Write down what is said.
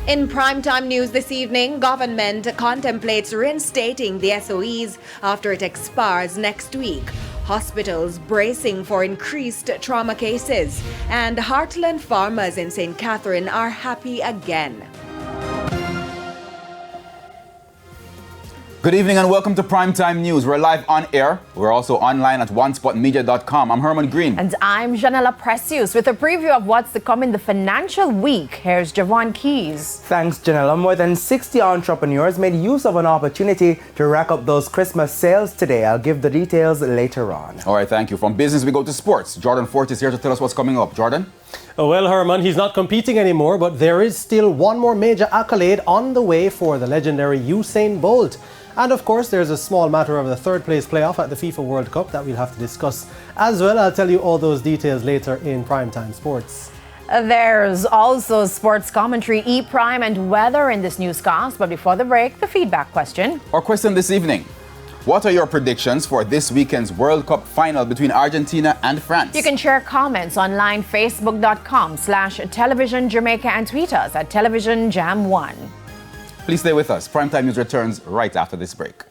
In primetime news this evening, government contemplates reinstating the SOEs after it expires next week. Hospitals bracing for increased trauma cases. And Heartland farmers in St. Catherine are happy again. Good evening and welcome to Primetime News. We're live on air. We're also online at onespotmedia.com. I'm Herman Green. And I'm Janela Precious with a preview of what's to come in the financial week. Here's Javon Keys. Thanks, Janela. More than 60 entrepreneurs made use of an opportunity to rack up those Christmas sales today. I'll give the details later on. All right, thank you. From business, we go to sports. Jordan Fort is here to tell us what's coming up. Jordan? Well, Herman, he's not competing anymore, but there is still one more major accolade on the way for the legendary Usain Bolt. And of course, there's a small matter of the third place playoff at the FIFA World Cup that we'll have to discuss as well. I'll tell you all those details later in Primetime Sports. There's also sports commentary, E-Prime and weather in this newscast. But before the break, the feedback question. Our question this evening. What are your predictions for this weekend's World Cup final between Argentina and France? You can share comments online, facebook.com/television Jamaica and tweet us at televisionjam1. Please stay with us. Primetime News returns right after this break.